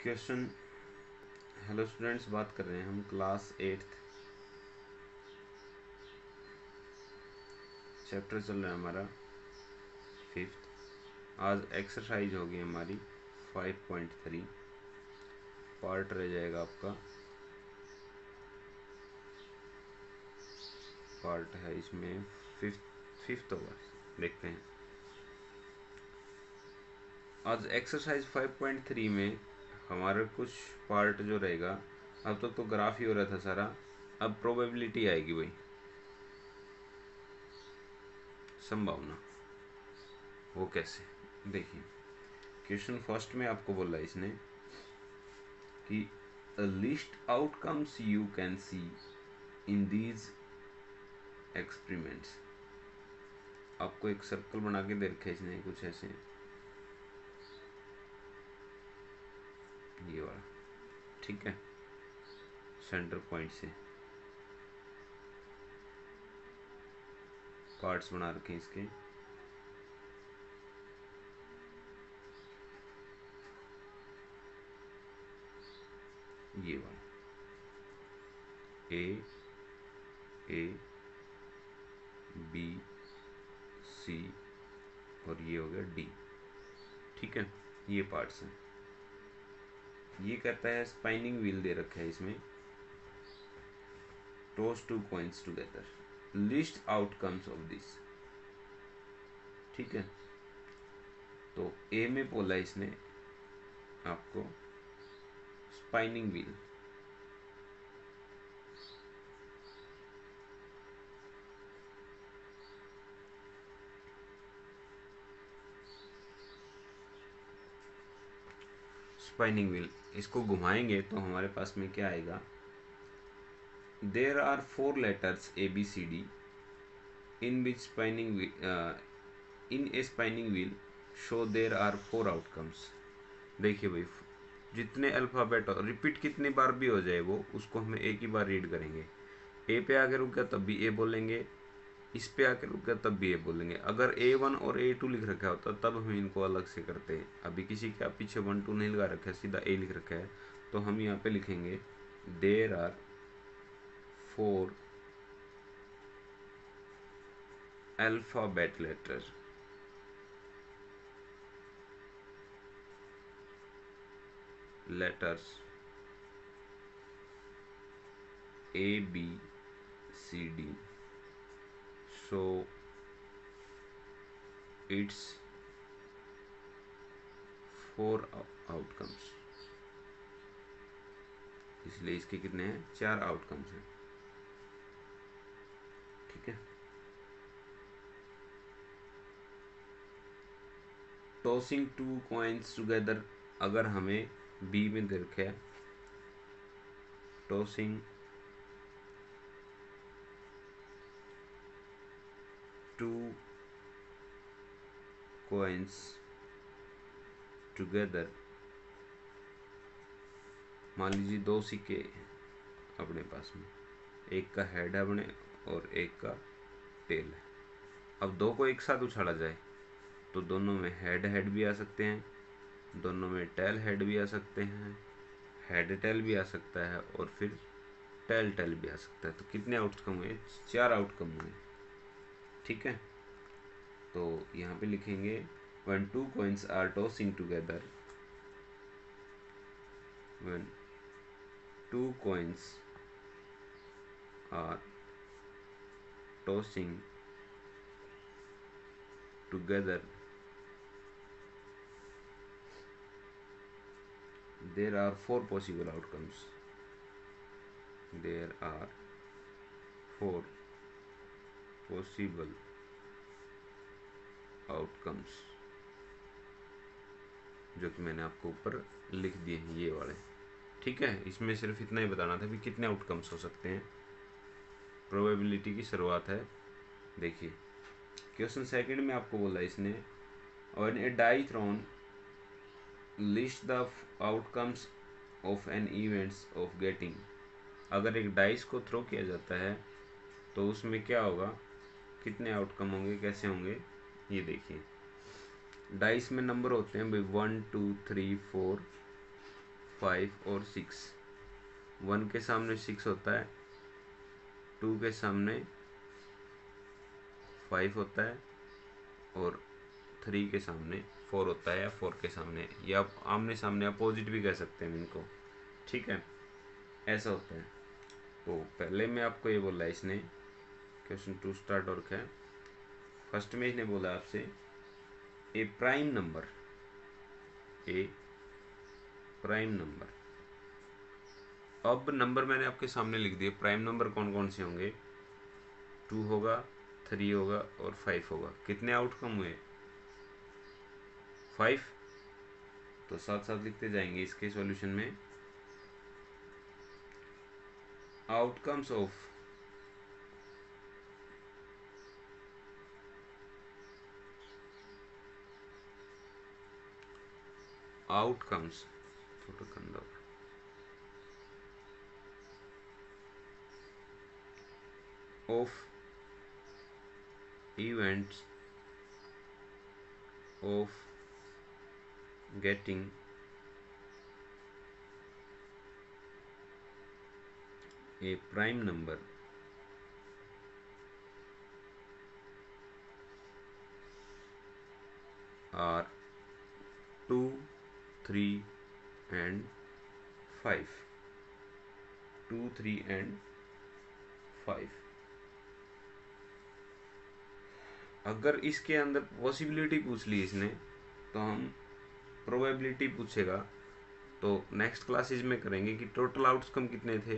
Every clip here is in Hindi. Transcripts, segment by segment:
क्वेश्चन। हेलो स्टूडेंट्स, बात कर रहे हैं हम क्लास 8th, चैप्टर चल रहा है हमारा 5th। आज एक्सरसाइज होगी हमारी 5.3। पार्ट रह जाएगा आपका, पार्ट है इसमें फिफ्थ होगा। देखते हैं आज एक्सरसाइज 5.3 में हमारा कुछ पार्ट जो रहेगा। अब तक तो ग्राफ ही हो रहा था सारा, अब प्रोबेबिलिटी आएगी भाई, संभावना। वो कैसे, देखिए क्वेश्चन फर्स्ट में आपको बोला इसने कि list outcomes you can see in these experiments. आपको एक सर्कल बना के दे रखे इसने कुछ ऐसे, ये वाला, ठीक है, सेंटर पॉइंट से पार्ट्स बना रखे इसके। ये वाला ए बी सी और ये हो गया डी, ठीक है। ये पार्ट्स हैं। ये कहता है स्पाइनिंग व्हील दे रखा है इसमें, toss two coins together, list outcomes of this, ठीक है। तो ए में बोला इसने आपको स्पाइनिंग व्हील, स्पाइनिंग व्हील इसको घुमाएंगे तो हमारे पास में क्या आएगा। There are 4 letters A B C D in which spinning in a spinning wheel so there are 4 outcomes. देखिए भाई, जितने अल्फ़ाबेट रिपीट कितनी बार भी हो जाए वो, उसको हमें एक ही बार रीड करेंगे। ए पे आके रुक गया तब भी ए बोलेंगे, इस पे आके रुक गया तब भी ए बोलेंगे। अगर A1 और A2 लिख रखा होता तब हम इनको अलग से करते हैं। अभी किसी के पीछे 1 2 नहीं लगा रखा है, सीधा ए लिख रखा है, तो हम यहाँ पे लिखेंगे there are 4 alphabet letters A B C D, so it's 4 outcomes. इसलिए इसके कितने हैं, 4 आउटकम्स हैं, ठीक है। टॉसिंग 2 कॉइन्स टुगेदर, अगर हमें बी में दे रखा है टॉसिंग 2 coins together, मान लीजिए 2 सिक्के अपने पास में, एक का हेड है अपने और एक का टेल है। अब 2 को एक साथ उछाला जाए तो दोनों में हेड हेड भी आ सकते हैं, दोनों में टेल हेड भी आ सकते हैं, हेड टेल भी आ सकता है और फिर टेल टेल भी आ सकता है। तो कितने आउटकम हुए, 4 आउटकम हुए, ठीक है। तो यहाँ पे लिखेंगे when 2 coins are tossing together, when 2 coins are tossing together, there are 4 possible outcomes. There are 4 possible outcomes, जो कि मैंने आपको ऊपर लिख दिए हैं ये वाले, ठीक है। इसमें सिर्फ इतना ही बताना था कि कितने आउटकम्स हो सकते हैं। प्रोबेबिलिटी की शुरुआत है। देखिए क्वेश्चन सेकंड में आपको बोला इसने when a die thrown list the outcomes of an events of getting. अगर एक डाइस को थ्रो किया जाता है तो उसमें क्या होगा, कितने आउटकम होंगे, कैसे होंगे, ये देखिए। डाइस में नंबर होते हैं भाई 1 2 3 4 5 और 6। 1 के सामने 6 होता है, 2 के सामने 5 होता है और 3 के सामने 4 होता है, या 4 के सामने, या आप आमने सामने अपोजिट भी कह सकते हैं इनको। ठीक है, ऐसा होता है। तो पहले में आपको ये बोला इसने, क्वेश्चन 2 स्टार्ट और क्या है, फर्स्ट में इसने बोला आपसे ए प्राइम नंबर, ए प्राइम नंबर। अब नंबर मैंने आपके सामने लिख दिए, प्राइम नंबर कौन कौन से होंगे, 2 होगा, 3 होगा और 5 होगा। कितने आउटकम हुए, 5। तो साथ साथ लिखते जाएंगे इसके सॉल्यूशन में, आउटकम्स ऑफ आउटकम्स थोड़ा गंदा of events of getting a prime number are 2, 3 and 5, 2, 3 and 5। अगर इसके अंदर पॉसिबिलिटी पूछ ली इसने तो हम प्रोबेबिलिटी पूछेगा, तो नेक्स्ट क्लासेज में करेंगे कि टोटल आउटकम कितने थे,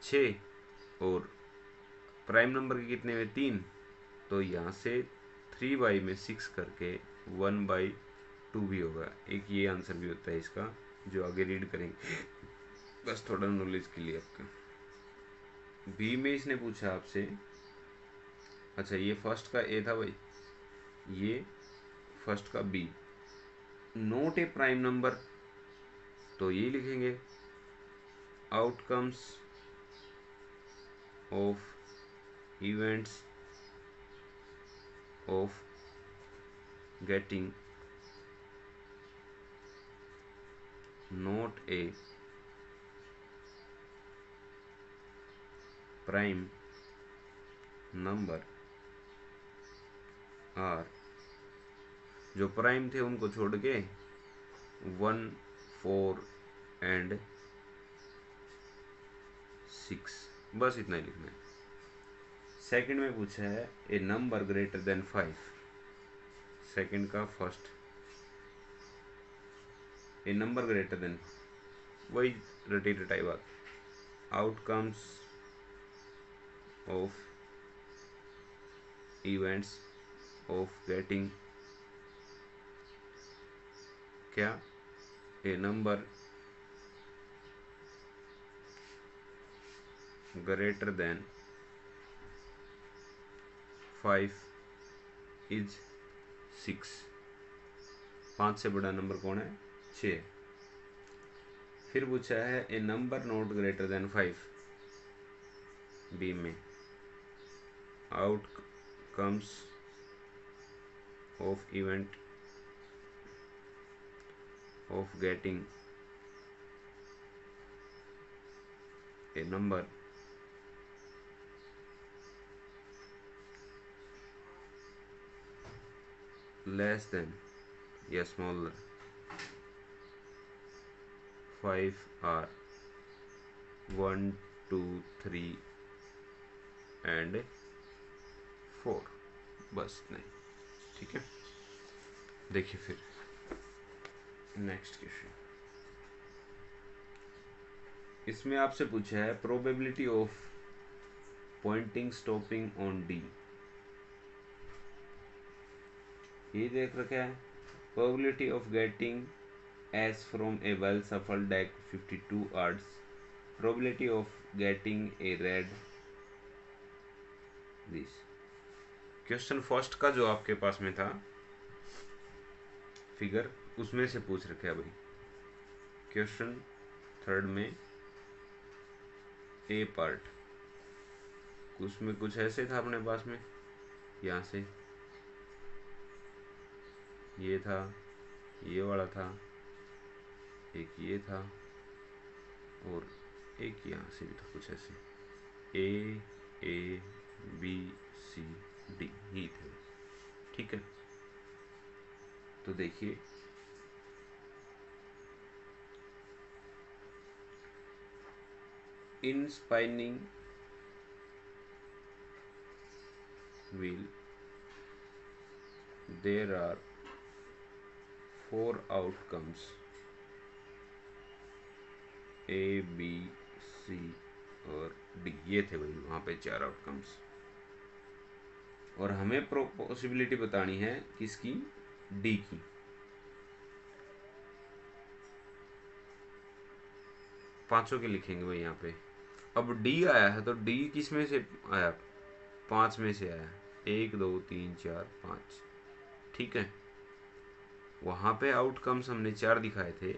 6 और प्राइम नंबर के कितने हुए, 3। तो यहाँ से 3/6 करके 1/2 भी होगा। एक ये आंसर भी होता है इसका, जो आगे रीड करेंगे, बस थोड़ा नॉलेज के लिए आपका। बी में इसने पूछा आपसे, अच्छा ये फर्स्ट का ए था भाई, ये फर्स्ट का B, not a prime number, तो ये लिखेंगे outcomes of events of getting not a prime number are, जो प्राइम थे उनको छोड़ के 1, 4 एंड 6, बस इतना ही लिखना है। सेकंड में पूछा है a number greater than 5, second का फर्स्ट, ए नंबर ग्रेटर देन, वही रटी रटाई बात, outcomes of events of getting क्या, ए नंबर ग्रेटर देन 5 इज 6। 5 से बड़ा नंबर कौन है, 6। फिर पूछा है a number not greater than 5, B में outcomes of event of getting a number less than या smaller 5 are 1, 2, 3 and 4, बस नहीं। ठीक है, देखिए फिर नेक्स्ट क्वेश्चन, इसमें आपसे पूछा है probability of pointing stopping on D. ये देख रखा है, probability of getting ace from a well shuffled deck 52 odds, probability of getting a red this. Question first का जो आपके पास में था फिगर, उसमें से पूछ रखा है भाई। क्वेश्चन थर्ड में ए पार्ट, उसमें कुछ ऐसे था अपने पास में, यहाँ से ये था, ये वाला था, एक ये था और एक यहाँ से भी था कुछ ऐसे, A A B C D ही थे। ठीक है, तो देखिए इन spinning wheel there are 4 outcomes A B C और D, ये थे भाई वहाँ पे 4 आउटकम्स। और हमें पॉसिबिलिटी बतानी है किसकी, डी की। पांचों के लिखेंगे भाई यहाँ पे। अब डी आया है तो डी किस में से आया, 5 में से आया, 1 2 3 4 5। ठीक है, वहाँ पे आउटकम्स हमने 4 दिखाए थे,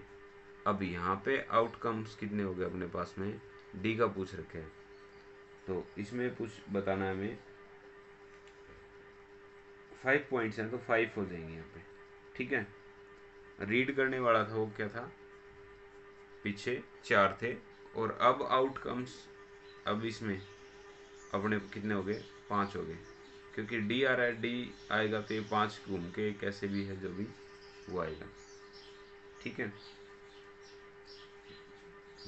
अब यहाँ पे आउटकम्स कितने हो गए अपने पास में, डी का पूछ रखे हैं। तो इसमें कुछ बताना है हमें, 5 पॉइंट्स हैं तो 5 हो जाएंगे यहाँ पे। ठीक है, रीड करने वाला था वो क्या था, पीछे 4 थे, और अब आउटकम्स अब इसमें अपने कितने हो गए, 5 हो गए, क्योंकि डी आ रहा है, डी आएगा तो ये 5 घूम के कैसे भी है जो भी वो आएगा। ठीक है,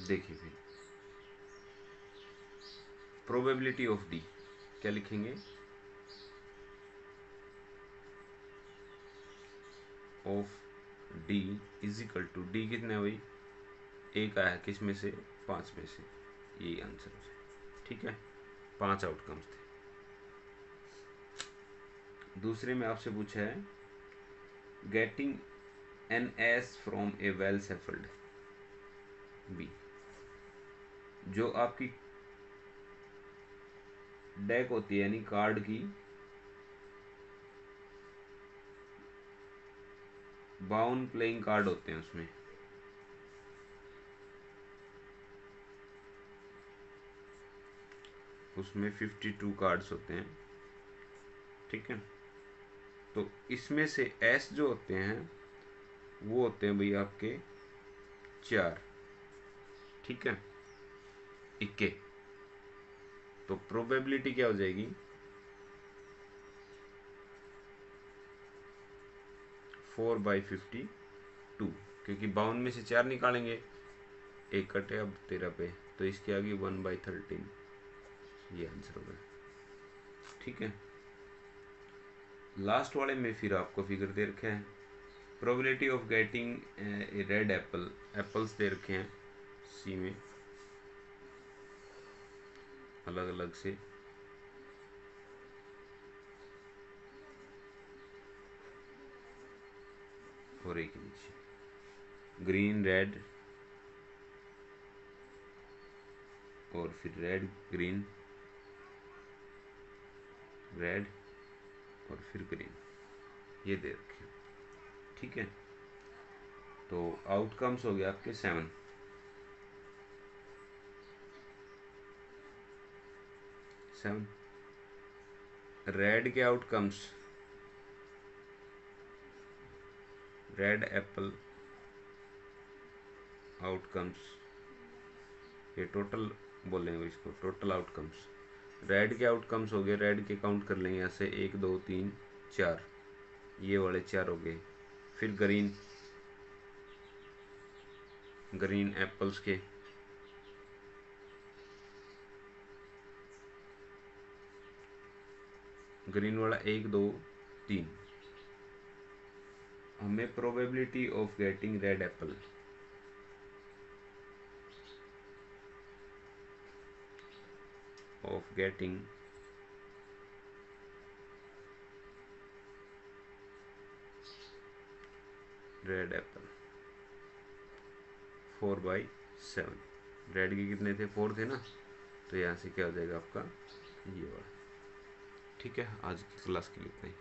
देखिए फिर प्रोबेबिलिटी ऑफ डी क्या लिखेंगे, of D is equal to, D कितने भाई, एक आया किस में से, 5 में से, यही आंसर हो जाए। ठीक है, 5 आउटकम्स थे। दूसरे में आपसे पूछा है getting an ace from a well shuffled B, जो आपकी डेक होती है यानी कार्ड की 52 प्लेइंग कार्ड होते हैं, उसमें 52 कार्ड्स होते हैं। ठीक है, तो इसमें से एस जो होते हैं वो होते हैं भाई आपके 4। ठीक है, इक्के, तो प्रोबेबिलिटी क्या हो जाएगी, 4/52, क्योंकि 52 में से 4 निकालेंगे, एक कटे अब 13 पे, तो इसके आगे 1/13, ये आंसर होगा। ठीक है, लास्ट वाले में फिर आपको फिगर दे रखे हैं, probability of getting a red apple, apples दे रखे हैं सी में अलग अलग से, और एक नीचे ग्रीन रेड, और फिर रेड ग्रीन रेड, और फिर ग्रीन, ये दे रखे हैं। ठीक है, तो आउटकम्स हो गया आपके 7। रेड के आउटकम्स, रेड एप्पल आउटकम्स, ये टोटल बोलेंगे इसको, टोटल आउटकम्स। रेड के आउटकम्स हो गए, रेड के काउंट कर लेंगे ऐसे 1 2 3 4, ये वाले 4 हो गए। फिर ग्रीन, ग्रीन एप्पल्स के ग्रीन वाला 1 2 3, हमें probability of getting red Apple, of getting red Apple 4/7, red के कितने थे, 4 थे ना, तो यहाँ से क्या हो जाएगा आपका ये वाला। ठीक है, आज की क्लास के लिए इतना ही।